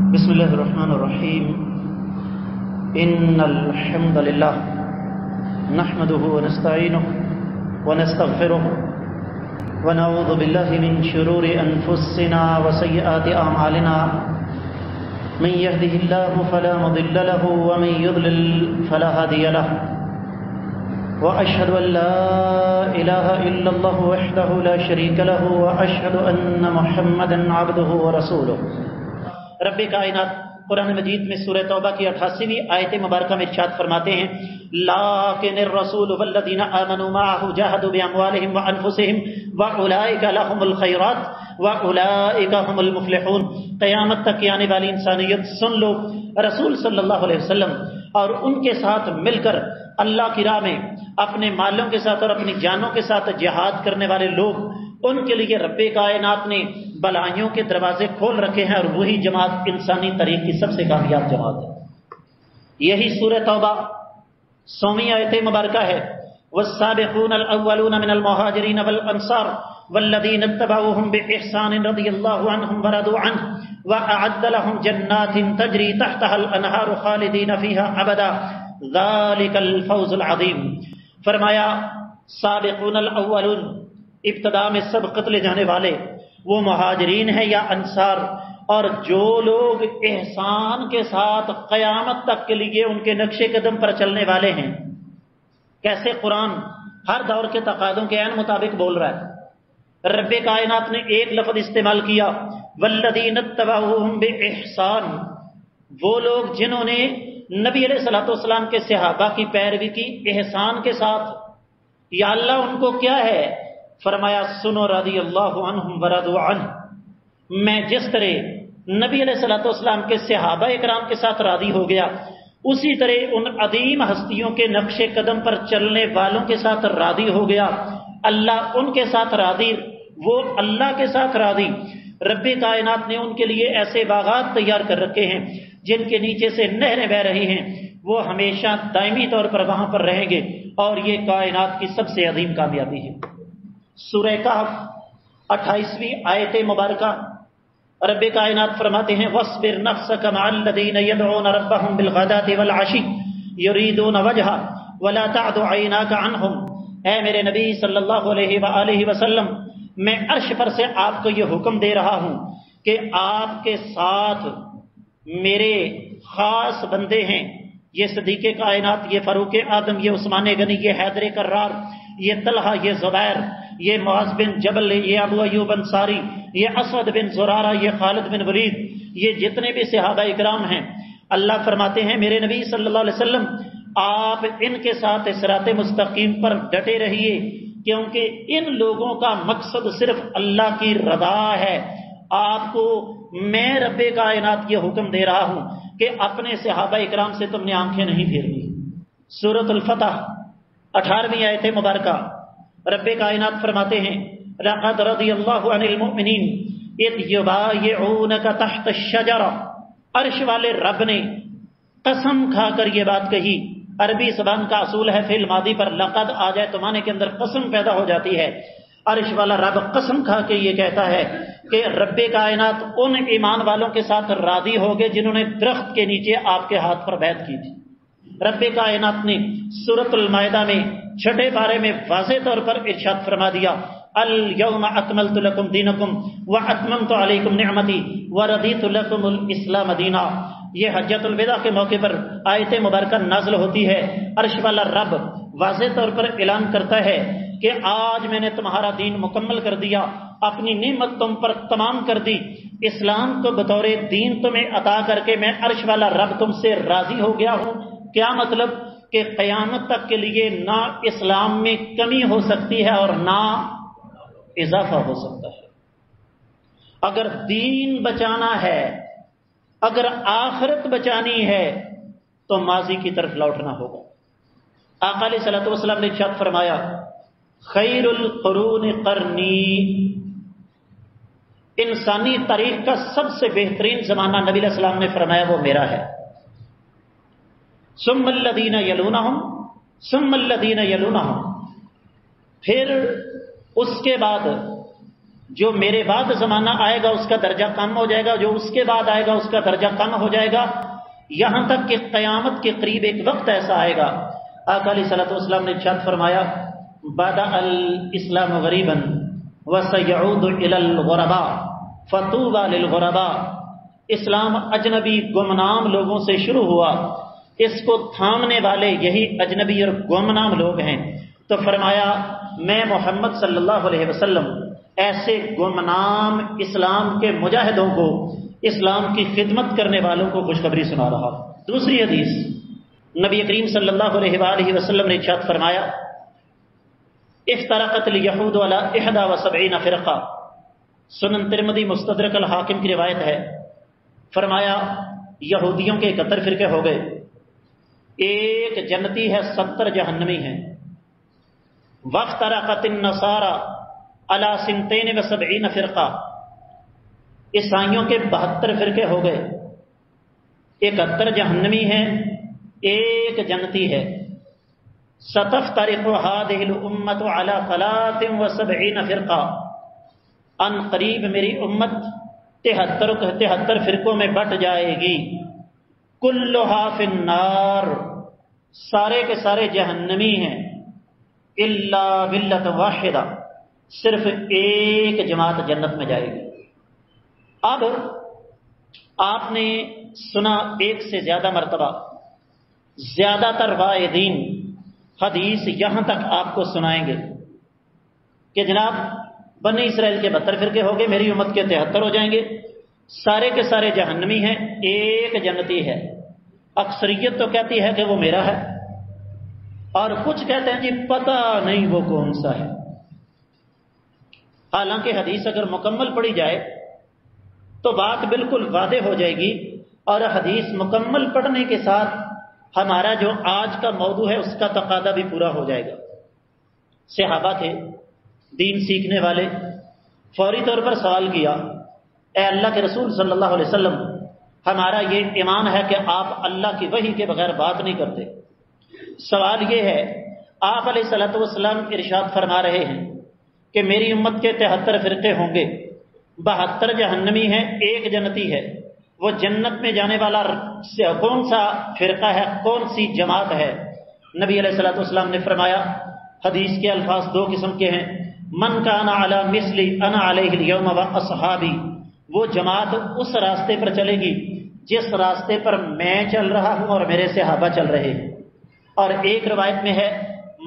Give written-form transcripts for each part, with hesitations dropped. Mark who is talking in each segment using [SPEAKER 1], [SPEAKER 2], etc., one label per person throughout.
[SPEAKER 1] بسم الله الرحمن الرحيم. إن الحمد لله نحمده ونستعينه ونستغفره ونعوذ بالله من شرور أنفسنا وسيئات أعمالنا. من يهده الله فلا مضل له ومن يضلل فلا هادي له. وأشهد أن لا إله إلا الله وحده لا شريك له وأشهد أن محمدا عبده ورسوله. رب کائنات قرآن مجید میں سورہ توبہ کی 88ویں آیت مبارکہ میں ارشاد فرماتے ہیں لیکن الرسول والذین آمنوا معه جاهدوا بأموالهم وأنفسهم وأولئک لهم الخیرات وأولئک هم المفلحون. قیامت تک آنے والی انسانیت سن لو، رسول صلی اللہ علیہ وسلم اور ان کے ساتھ مل کر اللہ کی راہ میں اپنے مالوں کے ساتھ اور اپنی جانوں کے ساتھ جہاد کرنے والے لوگ، ان کے لیے رب کائنات نے بلائیوں کے دروازے کھول رکھے ہیں، اور وہی جماعت انسانی تاریخ کی سب سے کامیاب جماعت ہے. یہی سورہ توبہ 100ویں آیت مبارکہ ہے. والسابقون الاولون من المہاجرین والانصار والذین اتبعوهم بإحسان رضی اللہ عنہم ورضوا عنہ وأعد لهم جنات تجری تحتها الانہار خالدین فیها ابدا ذلک الفوز العظیم. فرمایا سابقون الاولون، ابتدا میں سبقت لے جانے والے وہ مہاجرین ہیں یا انصار، اور جو لوگ احسان کے ساتھ قیامت تک کے لیے ان کے نقش قدم پر چلنے والے ہیں. کیسے قرآن ہر دور کے تقاضوں کے عین مطابق بول رہا ہے. رب کائنات نے ایک لفظ استعمال کیا والذین اتبعوہم بإحسان، وہ لوگ جنہوں نے نبی علیہ الصلوۃ والسلام کے صحابہ کی پیروی کی احسان کے ساتھ. یا اللہ ان کو کیا ہے؟ فرمایا سنو رضی اللہ عنہم ورضوا عنہ، میں جس طرح نبی علیہ الصلوۃ والسلام کے صحابہ اکرام کے ساتھ راضی ہو گیا، اسی طرح ان عظیم ہستیوں کے نقش قدم پر چلنے والوں کے ساتھ راضی ہو گیا. اللہ ان کے ساتھ راضی، وہ اللہ کے ساتھ راضی. رب کائنات نے ان کے لیے ایسے باغات تیار کر رکھے ہیں جن کے نیچے سے نہریں بہ رہی ہیں، وہ ہمیشہ دائمی طور پر وہاں پر رہیں گے، اور یہ کائنات کی سب سے عظیم کامیابی ہے. سورہ کہف 28ویں آیت مبارکہ رب کائنات فرماتے ہیں وَاصْبِرْ نَفْسَكَ مَعَ الَّذِينَ يَدْعُونَ رَبَّهُمْ بِالْغَدَاةِ وَالْعَشِيِّ يُرِيدُونَ وَجْهَهُ وَلَا تَعْدُ عَيْنَاكَ عَنْهُمْ. اے میرے نبی صلی اللہ علیہ وآلہ وسلم، میں عرش پر سے آپ کو یہ حکم دے رہا ہوں کہ آپ کے ساتھ میرے خاص بندے ہیں، یہ صدیق کائنات، یہ فاروق اعظم، یہ عثمان غنی، یہ حیدر کرار، یہ طلحہ، یہ زبیر، یہ معاذ بن جبل، یہ ابو ایوب انصاری، یہ اسود بن زرارہ، یہ خالد بن ولید، یہ جتنے بھی صحابہ اکرام ہیں. اللہ فرماتے ہیں میرے نبی صلی اللہ علیہ وسلم آپ ان کے ساتھ صراط مستقیم پر ڈٹے رہیے، کیونکہ ان لوگوں کا مقصد صرف اللہ کی رضا ہے. آپ کو میں رب کائنات یہ حکم دے رہا ہوں کہ اپنے صحابہ اکرام سے تم نے آنکھیں نہیں پھیرنی. سورۃ الفتح 18ویں آیت مبارکہ رب کائنات فرماتے ہیں لقد رضی اللہ عن المؤمنین اذ یبایعونک تحت الشجرہ. عرش والے رب نے قسم کھا کر یہ بات کہی. عربی زبان کا اصول ہے فعل ماضی پر لقد آ جائے تو معنی کے اندر قسم پیدا ہو جاتی ہے. عرش والا رب قسم کھا کے یہ کہتا ہے کہ رب کائنات ان ایمان والوں کے ساتھ راضی ہو گئے جنہوں نے درخت کے نیچے آپ کے ہاتھ پر بیعت کی تھی. رب کائنات نے سورۃ المائدہ میں 6 پارے میں واضح طور پر ارشاد فرما دیا الیوم اکملت لکم دینکم واتممت علیکم نعمتی ورضیت لکم الاسلام دینا. یہ حجۃ الوداع کے موقع پر آیت مبارکہ نازل ہوتی ہے. عرش والا رب واضح طور پر اعلان کرتا ہے کہ آج میں نے تمہارا دین مکمل کر دیا، اپنی نعمت تم پر تمام کر دی، اسلام کو بطور دین تمہیں عطا کر کے میں عرش والا رب تم سے راضی ہو گیا ہوں. کیا مطلب؟ کہ قیامت تک کے لیے نہ اسلام میں کمی ہو سکتی ہے اور نہ اضافہ ہو سکتا ہے. اگر دین بچانا ہے، اگر آخرت بچانی ہے تو ماضی کی طرف لوٹنا ہوگا. آقا علیہ الصلوۃ والسلام نے ارشاد فرمایا خیر القرون قرنی، انسانی تاریخ کا سب سے بہترین زمانہ نبی علیہ السلام نے فرمایا وہ میرا ہے. ثم الذین یلونہم ثم الذین یلونہم، پھر اس کے بعد جو میرے بعد زمانہ آئے گا اس کا درجہ کم ہو جائے گا، جو اس کے بعد آئے گا اس کا درجہ کم ہو جائے گا، یہاں تک کہ قیامت کے قریب ایک وقت ایسا آئے گا۔ آقا علیہ الصلوۃ والسلام نے ارشاد فرمایا بدأ الاسلام غریبا وسيعود الى الغرباء فطوبى للغرباء، اسلام اجنبی گمنام لوگوں سے شروع ہوا، اس کو تھامنے والے یہی اجنبی اور گمنام لوگ ہیں۔ تو فرمایا میں محمد صلی اللہ علیہ وسلم ایسے گمنام اسلام کے مجاہدوں کو، اسلام کی خدمت کرنے والوں کو خوشخبری سنا رہا۔ دوسری حدیث نبی کریم صلی اللہ علیہ وآلہ وسلم نے ارشاد فرمایا افترقت الیہود علی 71 فرقہ، سنن ترمذی مستدرک الحاکم کی روایت ہے، فرمایا یہودیوں کے 71 فرقے ہو گئے، ایک جنتی ہے 70 جہنمی ہیں۔ وافترقت النصارى علی 72 فرقہ، عیسائیوں کے 72 فرقے ہو گئے، 71 جہنمی ہیں، ایک جنتی ہے۔ ستفترق هذه الامة على 73 فرقہ، ان قریب میری امت 73 فرقوں میں بٹ جائے گی، کلها فی النار، سارے کے سارے جہنمی ہیں، الا ملۃ واحدہ، صرف ایک جماعت جنت میں جائے گی۔ اب آپ نے سنا ایک سے زیادہ مرتبہ، زیادہ تر واعظین حدیث یہاں تک آپ کو سنائیں گے کہ جناب بنی اسرائیل کے 72 فرقے ہو گئے، میری امت کے 73 ہو جائیں گے، سارے کے سارے جہنمی ہیں، ایک جنتی ہے۔ اکثریت تو کہتی ہے کہ وہ میرا ہے، اور کچھ کہتے ہیں جی پتہ نہیں وہ کون سا ہے۔ حالانکہ حدیث اگر مکمل پڑھی جائے تو بات بالکل واضح ہو جائے گی، اور حدیث مکمل پڑھنے کے ساتھ ہمارا جو آج کا موضوع ہے اس کا تقاضا بھی پورا ہو جائے گا۔ صحابہ تھے، دین سیکھنے والے، فوری طور پر سوال کیا اے اللہ کے رسول صلی اللہ علیہ وسلم، ہمارا یہ ایمان ہے کہ آپ اللہ کی وحی کے بغیر بات نہیں کرتے۔ سوال یہ ہے، آپ علیہ الصلوۃ والسلام ارشاد فرما رہے ہیں کہ میری امت کے 73 فرقے ہوں گے، 72 جہنمی ہیں، ایک جنتی ہے۔ وہ جنت میں جانے والا کون سا فرقہ ہے، کون سی جماعت ہے؟ نبی علیہ الصلوۃ والسلام نے فرمایا، حدیث کے الفاظ 2 قسم کے ہیں، من کان علی مثلی انا علیہ اليوم واصحابی، وہ جماعت اس راستے پر چلے گی جس راستے پر میں چل رہا ہوں اور میرے صحابہ چل رہے ہیں۔ اور ایک روایت میں ہے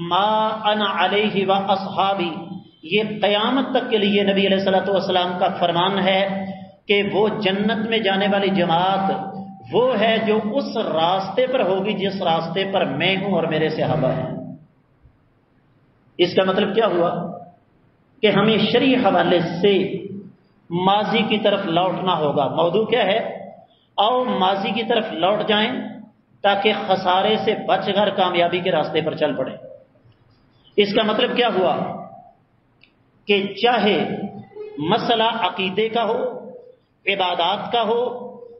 [SPEAKER 1] ما انا علیہ واصحابی، یہ قیامت تک کے لیے نبی علیہ الصلوۃ والسلام کا فرمان ہے کہ وہ جنت میں جانے والی جماعت وہ ہے جو اس راستے پر ہوگی جس راستے پر میں ہوں اور میرے صحابہ ہیں۔ اس کا مطلب کیا ہوا کہ ہمیں شرعی حوالے سے ماضی کی طرف لوٹنا ہوگا۔ موضوع کیا ہے؟ آؤ ماضی کی طرف لوٹ جائیں تاکہ خسارے سے بچ کر کامیابی کے راستے پر چل پڑیں۔ اس کا مطلب کیا ہوا کہ چاہے مسئلہ عقیدے کا ہو، عبادات کا ہو،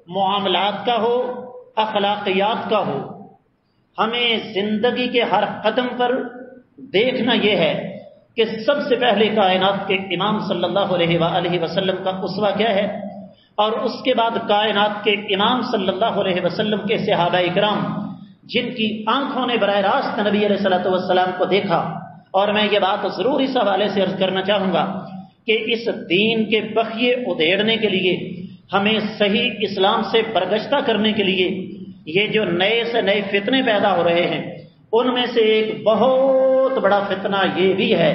[SPEAKER 1] معاملات کا ہو، اخلاقیات کا ہو، ہمیں زندگی کے ہر قدم پر دیکھنا یہ ہے کہ سب سے پہلے کائنات کے امام صلی اللہ علیہ وآلہ وسلم کا اسوہ کیا ہے، اور اس کے بعد کائنات کے امام صلی اللہ علیہ وسلم کے صحابہ اکرام جن کی آنکھوں نے براہ راست نبی علیہ الصلوۃ والسلام کو دیکھا۔ اور میں یہ بات ضرور اس حوالے سے عرض کرنا چاہوں گا کہ اس دین کے بخیے ادھیڑنے کے لیے، ہمیں صحیح اسلام سے برگشتہ کرنے کے لیے، یہ جو نئے سے نئے فتنے پیدا ہو رہے ہیں ان میں سے ایک بہت بڑا فتنہ یہ بھی ہے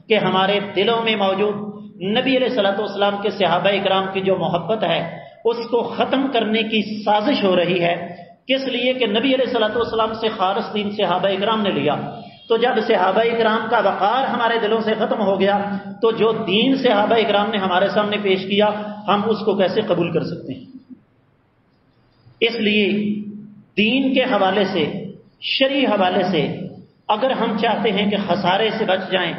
[SPEAKER 1] کہ ہمارے دلوں میں موجود نبی علیہ الصلوۃ والسلام کے صحابہ اکرام کی جو محبت ہے اس کو ختم کرنے کی سازش ہو رہی ہے۔ کس لیے کہ نبی علیہ الصلوۃ والسلام سے خالص دین صحابہ اکرام نے لیا، تو جب صحابہ اکرام کا وقار ہمارے دلوں سے ختم ہو گیا تو جو دین صحابہ اکرام نے ہمارے سامنے پیش کیا ہم اس کو کیسے قبول کر سکتے ہیں؟ اس لیے دین کے حوالے سے، شرعی حوالے سے اگر ہم چاہتے ہیں کہ خسارے سے بچ جائیں،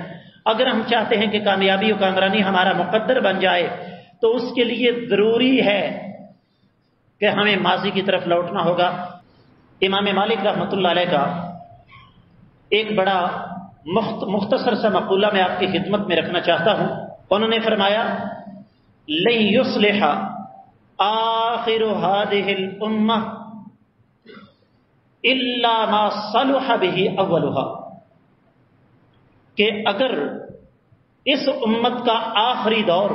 [SPEAKER 1] اگر ہم چاہتے ہیں کہ کامیابی و کامرانی ہمارا مقدر بن جائے، تو اس کے لیے ضروری ہے کہ ہمیں ماضی کی طرف لوٹنا ہوگا۔ امام مالک رحمۃ اللہ علیہ کا ایک بڑا مختصر سا مقولہ میں آپ کی خدمت میں رکھنا چاہتا ہوں۔ انہوں نے فرمایا لن یصلح آخر هذه الامہ الا ما صلح به اولها، کہ اگر اس امت کا آخری دور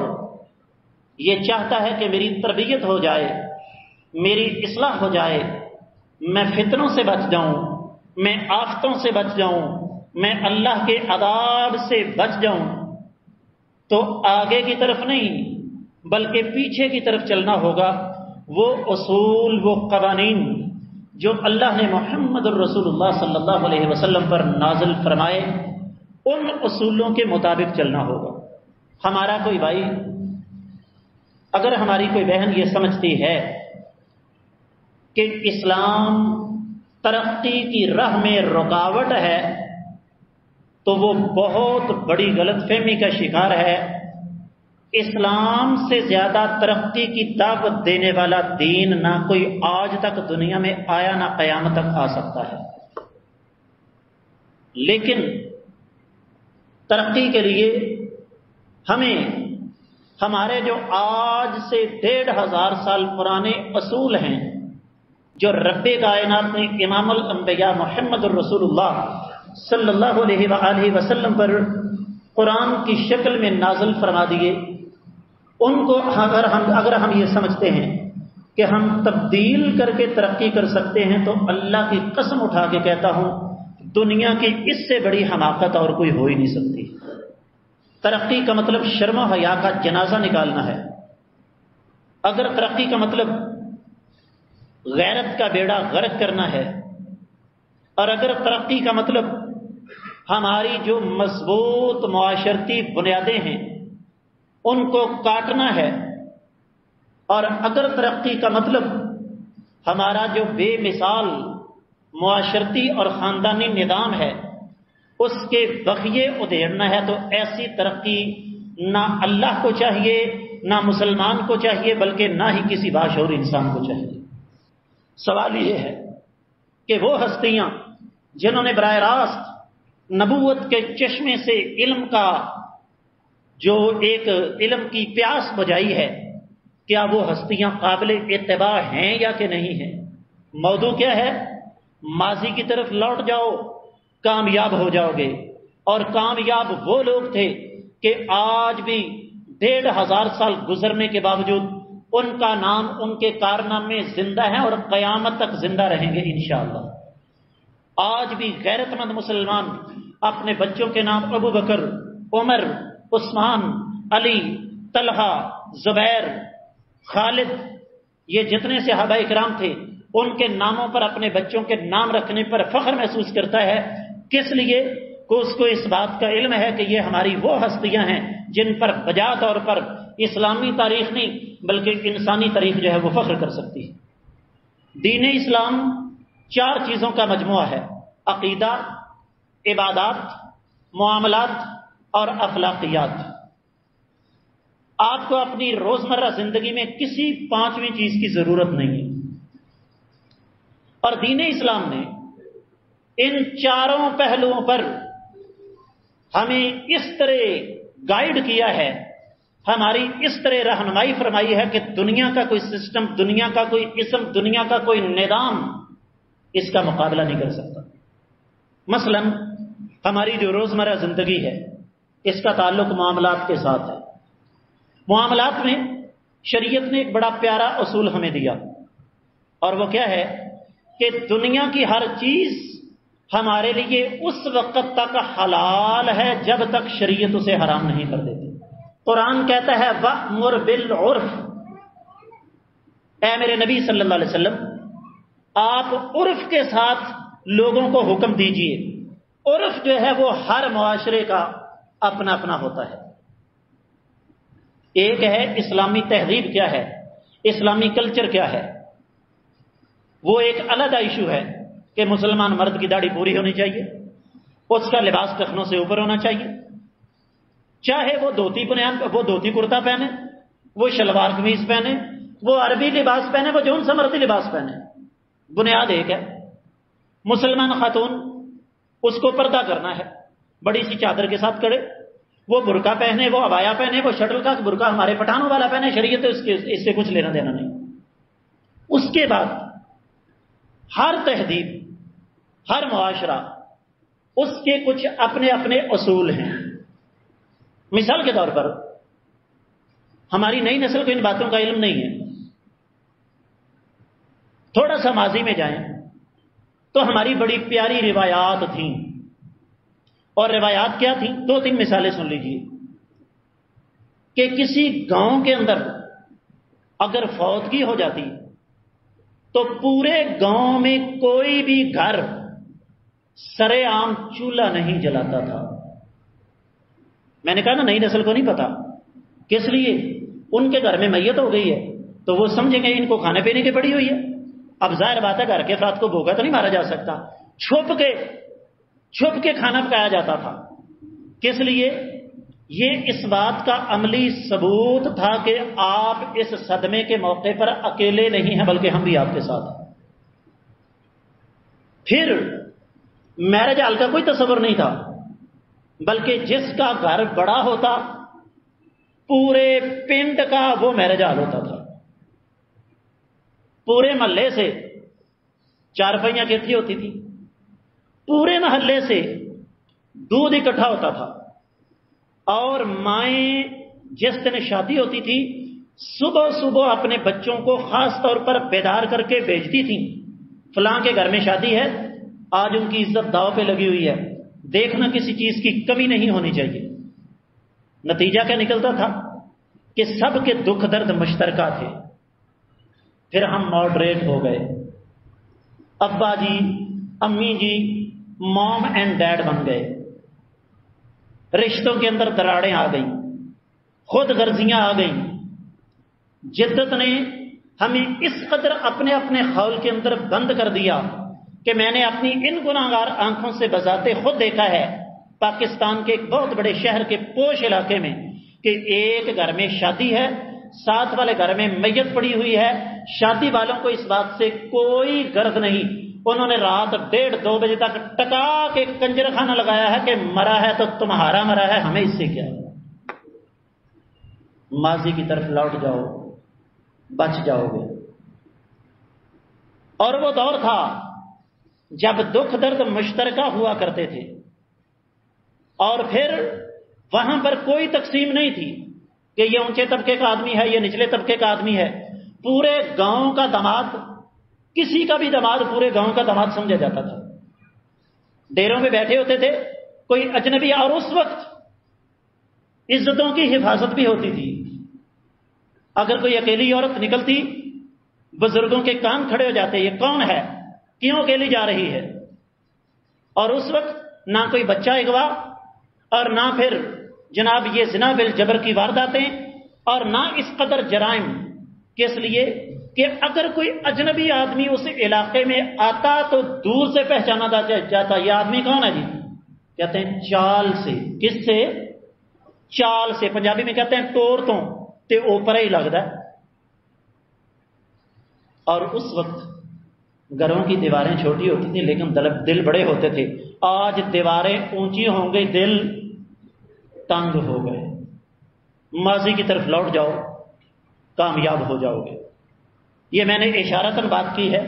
[SPEAKER 1] یہ چاہتا ہے کہ میری تربیت ہو جائے، میری اصلاح ہو جائے، میں فتنوں سے بچ جاؤں، میں آفتوں سے بچ جاؤں، میں اللہ کے عذاب سے بچ جاؤں، تو آگے کی طرف نہیں بلکہ پیچھے کی طرف چلنا ہوگا۔ وہ اصول، وہ قوانین جو اللہ نے محمد الرسول اللہ صلی اللہ علیہ وسلم پر نازل فرمائے، ان اصولوں کے مطابق چلنا ہوگا۔ ہمارا کوئی بھائی، اگر ہماری کوئی بہن یہ سمجھتی ہے کہ اسلام ترقی کی راہ میں رکاوٹ ہے، تو وہ بہت بڑی غلط فہمی کا شکار ہے۔ اسلام سے زیادہ ترقی کی دعوت دینے والا دین نہ کوئی آج تک دنیا میں آیا، نہ قیامت تک آ سکتا ہے۔ لیکن ترقی کے لیے ہمیں ہمارے جو آج سے 1500 سال پرانے اصول ہیں، جو رب کائنات نے امام الانبیاء محمد الرسول اللہ صلی اللہ علیہ وآلہ وسلم پر قرآن کی شکل میں نازل فرما دیے، ان کو اگر ہم یہ سمجھتے ہیں کہ ہم تبدیل کر کے ترقی کر سکتے ہیں، تو اللہ کی قسم اٹھا کے کہتا ہوں دنیا کی اس سے بڑی حماقت اور کوئی ہو ہی نہیں سکتی۔ ترقی کا مطلب شرم و حیا کا جنازہ نکالنا ہے۔ اگر ترقی کا مطلب غیرت کا بیڑا غرق کرنا ہے، اور اگر ترقی کا مطلب ہماری جو مضبوط معاشرتی بنیادیں ہیں ان کو کاٹنا ہے، اور اگر ترقی کا مطلب ہمارا جو بے مثال معاشرتی اور خاندانی نظام ہے اس کے بخیے ادھیڑنا ہے، تو ایسی ترقی نہ اللہ کو چاہیے، نہ مسلمان کو چاہیے، بلکہ نہ ہی کسی باشعور انسان کو چاہیے۔ سوال یہ ہے کہ وہ ہستیاں جنہوں نے براہ راست نبوت کے چشمے سے علم کا جو ایک علم کی پیاس بجھائی ہے، کیا وہ ہستیاں قابل اتباع ہیں یا کہ نہیں ہیں؟ موضوع کیا ہے؟ ماضی کی طرف لوٹ جاؤ، کامیاب ہو جاؤ گے۔ اور کامیاب وہ لوگ تھے کہ آج بھی 1500 سال گزرنے کے باوجود ان کا نام، ان کے کارنامے زندہ ہیں اور قیامت تک زندہ رہیں گے انشاءاللہ۔ آج بھی غیرت مند مسلمان اپنے بچوں کے نام ابو بکر، عمر، عثمان، علی، طلحہ، زبیر، خالد، یہ جتنے صحابہ اکرام تھے ان کے ناموں پر اپنے بچوں کے نام رکھنے پر فخر محسوس کرتا ہے۔ کس لیے؟ کہ اس کو اس بات کا علم ہے کہ یہ ہماری وہ ہستیاں ہیں جن پر بجا طور پر اسلامی تاریخ نہیں بلکہ انسانی تاریخ جو ہے وہ فخر کر سکتی ہے۔ دین اسلام 4 چیزوں کا مجموعہ ہے: عقیدہ، عبادات، معاملات اور اخلاقیات۔ آپ کو اپنی روزمرہ زندگی میں کسی 5ویں چیز کی ضرورت نہیں ہے، اور دین اسلام نے ان 4 پہلوؤں پر ہمیں اس طرح گائیڈ کیا ہے، ہماری اس طرح رہنمائی فرمائی ہے کہ دنیا کا کوئی سسٹم، دنیا کا کوئی اسم، دنیا کا کوئی نظام اس کا مقابلہ نہیں کر سکتا۔ مثلا ہماری جو روزمرہ زندگی ہے اس کا تعلق معاملات کے ساتھ ہے۔ معاملات میں شریعت نے ایک بڑا پیارا اصول ہمیں دیا، اور وہ کیا ہے کہ دنیا کی ہر چیز ہمارے لیے اس وقت تک حلال ہے جب تک شریعت اسے حرام نہیں کر دیتی۔ قرآن کہتا ہے وَأْمُرْ بِالْعُرْفِ، اے میرے نبی صلی اللہ علیہ وسلم آپ عرف کے ساتھ لوگوں کو حکم دیجئے۔ عرف جو ہے وہ ہر معاشرے کا اپنا اپنا ہوتا ہے۔ ایک ہے اسلامی تہذیب کیا ہے، اسلامی کلچر کیا ہے، وہ ایک علیحدہ ایشو ہے کہ مسلمان مرد کی داڑھی پوری ہونی چاہیے، اس کا لباس ٹخنوں سے اوپر ہونا چاہیے، چاہے وہ دھوتی کرتا پہنے، وہ شلوار قمیض پہنے، وہ عربی لباس پہنے، وہ جون سا مرضی لباس پہنے، بنیاد ایک ہے۔ مسلمان خاتون اس کو پردہ کرنا ہے، بڑی سی چادر کے ساتھ کرے، وہ برقع پہنے، وہ عبایا پہنے، وہ شٹل کا برقع ہمارے پٹھانوں والا پہنے، شریعت اس سے کچھ لینا دینا نہیں۔ اس کے بعد ہر تہذیب، ہر معاشرہ، اس کے کچھ اپنے اپنے اصول ہیں۔ مثال کے طور پر ہماری نئی نسل کو ان باتوں کا علم نہیں ہے۔ تھوڑا سا ماضی میں جائیں تو ہماری بڑی پیاری روایات تھیں، اور روایات کیا تھیں؟ 2-3 مثالیں سن لیجیے کہ کسی گاؤں کے اندر اگر فوتگی ہو جاتی تو پورے گاؤں میں کوئی بھی گھر سرے عام چولہا نہیں جلاتا تھا۔ میں نے کہا نا نئی نسل کو نہیں پتا، کس لیے؟ ان کے گھر میں میت ہو گئی ہے تو وہ سمجھیں گے ان کو کھانے پینے کی پڑی ہوئی ہے۔ اب ظاہر بات ہے گھر کے افراد کو بھوکا تو نہیں مارا جا سکتا، چھپ کے کھانا پکایا جاتا تھا۔ کس لیے؟ یہ اس بات کا عملی ثبوت تھا کہ آپ اس صدمے کے موقع پر اکیلے نہیں ہیں، بلکہ ہم بھی آپ کے ساتھ ہیں۔ پھر میرج ہال کا کوئی تصور نہیں تھا، بلکہ جس کا گھر بڑا ہوتا پورے پنڈ کا وہ میرج ہال ہوتا تھا۔ پورے محلے سے چارپائیاں اکٹھی ہوتی تھی، پورے محلے سے دودھ اکٹھا ہوتا تھا، اور مائیں جس دن شادی ہوتی تھی صبح صبح اپنے بچوں کو خاص طور پر بیدار کر کے بھیجتی تھیں، فلاں کے گھر میں شادی ہے، آج ان کی عزت داؤ پہ لگی ہوئی ہے، دیکھنا کسی چیز کی کمی نہیں ہونی چاہیے۔ نتیجہ کیا نکلتا تھا کہ سب کے دکھ درد مشترکہ تھے۔ پھر ہم ماڈریٹ ہو گئے، ابا جی، امی جی، موم اینڈ ڈیڈ بن گئے، رشتوں کے اندر دراڑیں آ گئیں، خود غرضیاں آ گئیں۔ جدت نے ہمیں اس قدر اپنے اپنے خول کے اندر بند کر دیا کہ میں نے اپنی ان گناہگار آنکھوں سے بذاتے خود دیکھا ہے پاکستان کے ایک بہت بڑے شہر کے پوش علاقے میں کہ ایک گھر میں شادی ہے، ساتھ والے گھر میں میت پڑی ہوئی ہے، شادی والوں کو اس بات سے کوئی غرض نہیں، انہوں نے رات 1:30-2 بجے تک ٹکا کے کنجر خانہ لگایا ہے کہ مرا ہے تو تمہارا مرا ہے، ہمیں اس سے کیا ہے۔ ماضی کی طرف لوٹ جاؤ، بچ جاؤ گے۔ اور وہ دور تھا جب دکھ درد مشترکہ ہوا کرتے تھے، اور پھر وہاں پر کوئی تقسیم نہیں تھی کہ یہ اونچے طبقے کا آدمی ہے، یہ نچلے طبقے کا آدمی ہے۔ پورے گاؤں کا داماد، کسی کا بھی داماد پورے گاؤں کا داماد سمجھا جاتا تھا۔ ڈیروں میں بیٹھے ہوتے تھے کوئی اجنبی، اور اس وقت عزتوں کی حفاظت بھی ہوتی تھی۔ اگر کوئی اکیلی عورت نکلتی، بزرگوں کے کان کھڑے ہو جاتے، یہ کون ہے، کیوں اکیلی جا رہی ہے؟ اور اس وقت نہ کوئی بچہ اغوا، اور نہ پھر جناب یہ زنا بالجبر کی وارداتیں، اور نہ اس قدر جرائم۔ کس لیے؟ کہ اگر کوئی اجنبی آدمی اس علاقے میں آتا تو دور سے پہچانا جاتا، یہ آدمی کون ہے جی؟ کہتے ہیں چال سے۔ کس سے؟ چال سے۔ پنجابی میں کہتے ہیں ٹور تو تے اوپر ہی لگتا ہے۔ اور اس وقت گھروں کی دیواریں چھوٹی ہوتی تھیں لیکن دل بڑے ہوتے تھے۔ آج دیواریں اونچی ہوں گئی، دل تنگ ہو گئے۔ ماضی کی طرف لوٹ جاؤ، کامیاب ہو جاؤ گے۔ یہ میں نے اشارتاً بات کی ہے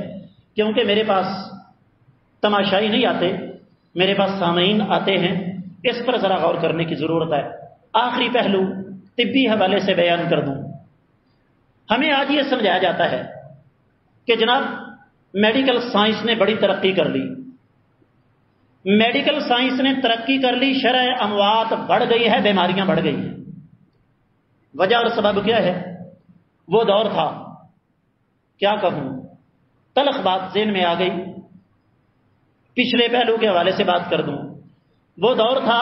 [SPEAKER 1] کیونکہ میرے پاس تماشائی نہیں آتے، میرے پاس سامعین آتے ہیں، اس پر ذرا غور کرنے کی ضرورت ہے۔ آخری پہلو طبی حوالے سے بیان کر دوں۔ ہمیں آج یہ سمجھایا جاتا ہے کہ جناب میڈیکل سائنس نے بڑی ترقی کر لی، میڈیکل سائنس نے ترقی کر لی، شرح اموات بڑھ گئی ہے، بیماریاں بڑھ گئی ہیں۔ وجہ اور سبب کیا ہے؟ وہ دور تھا، کیا کہوں، تلخ بات ذہن میں آ گئی، پچھلے پہلو کے حوالے سے بات کر دوں۔ وہ دور تھا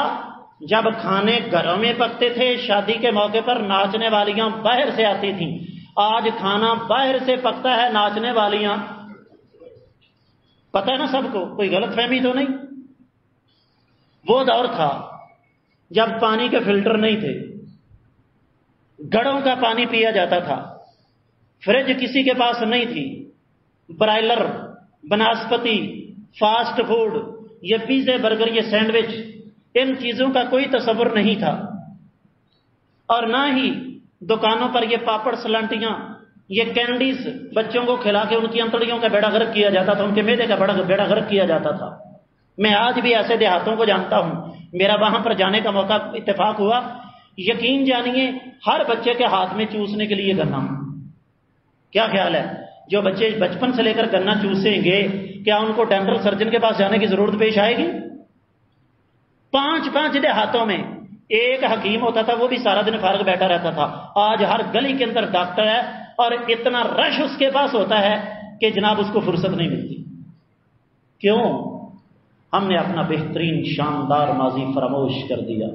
[SPEAKER 1] جب کھانے گھروں میں پکتے تھے، شادی کے موقع پر ناچنے والیاں باہر سے آتی تھیں۔ آج کھانا باہر سے پکتا ہے، ناچنے والیاں، پتہ ہے نا سب کو، کوئی غلط فہمی تو نہیں۔ وہ دور تھا جب پانی کے فلٹر نہیں تھے، گڑھوں کا پانی پیا جاتا تھا، فریج کسی کے پاس نہیں تھی، برائلر، بناسپتی، فاسٹ فوڈ، یہ پیزے، برگر، یہ سینڈوچ، ان چیزوں کا کوئی تصور نہیں تھا۔ اور نہ ہی دکانوں پر یہ پاپڑ سلانٹیاں، یہ کینڈیز بچوں کو کھلا کے ان کی انتڑیوں کا بیڑا غرق کیا جاتا تھا، ان کے معدے کا بیڑا غرق کیا جاتا تھا۔ میں آج بھی ایسے دیہاتوں کو جانتا ہوں، میرا وہاں پر جانے کا موقع اتفاق ہوا، یقین جانیے ہر بچے کے ہاتھ میں چوسنے کے لیے گنا۔ کیا خیال ہے جو بچے بچپن سے لے کر گنا چوسیں گے کیا ان کو ڈینٹل سرجن کے پاس جانے کی ضرورت پیش آئے گی؟ 5 دیہاتوں میں ایک حکیم ہوتا تھا، وہ بھی سارا دن فارغ بیٹھا رہتا تھا۔ آج ہر گلی کے اندر ڈاکٹر ہے اور اتنا رش اس کے پاس ہوتا ہے کہ جناب اس کو فرصت نہیں ملتی۔ کیوں؟ ہم نے اپنا بہترین شاندار ماضی فراموش کر دیا۔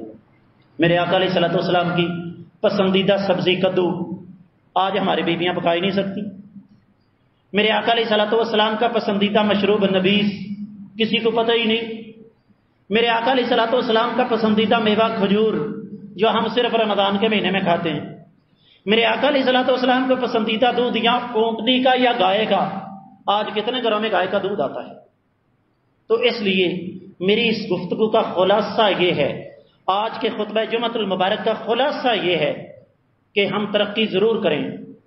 [SPEAKER 1] میرے آقا علیہ الصلوۃ والسلام کی پسندیدہ سبزی کدو آج ہماری بیویاں پکا ہی نہیں سکتی۔ میرے آقا علیہ الصلوۃ والسلام کا پسندیدہ مشروب نبیذ کسی کو پتہ ہی نہیں۔ میرے آقا علیہ الصلوۃ والسلام کا پسندیدہ میوہ کھجور جو ہم صرف رمضان کے مہینے میں کھاتے ہیں۔ میرے آقا علیہ الصلوۃ والسلام کا پسندیدہ دودھ یا اونٹنی کا یا گائے کا، آج کتنے گھروں میں گائے کا دودھ آتا ہے۔ تو اس لیے میری اس گفتگو کا خلاصہ یہ ہے، آج کے خطبہ جمعۃ المبارک کا خلاصہ یہ ہے کہ ہم ترقی ضرور کریں،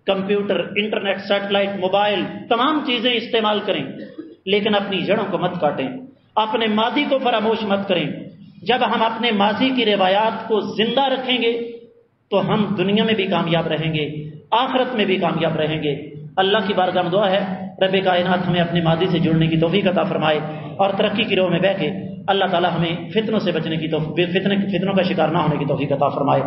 [SPEAKER 1] کمپیوٹر، انٹرنیٹ، سیٹلائٹ، موبائل، تمام چیزیں استعمال کریں، لیکن اپنی جڑوں کو مت کاٹیں، اپنے ماضی کو فراموش مت کریں۔ جب ہم اپنے ماضی کی روایات کو زندہ رکھیں گے تو ہم دنیا میں بھی کامیاب رہیں گے، آخرت میں بھی کامیاب رہیں گے۔ اللہ کی بارگاہ میں دعا ہے رب کائنات ہمیں اپنے ماضی سے جڑنے کی توفیق عطا فرمائے اور ترقی کی راہ میں بہ کے اللہ تعالی ہمیں فتنوں سے بچنے کی فتنوں کا شکار نہ ہونے کی توفیق عطا فرمائے۔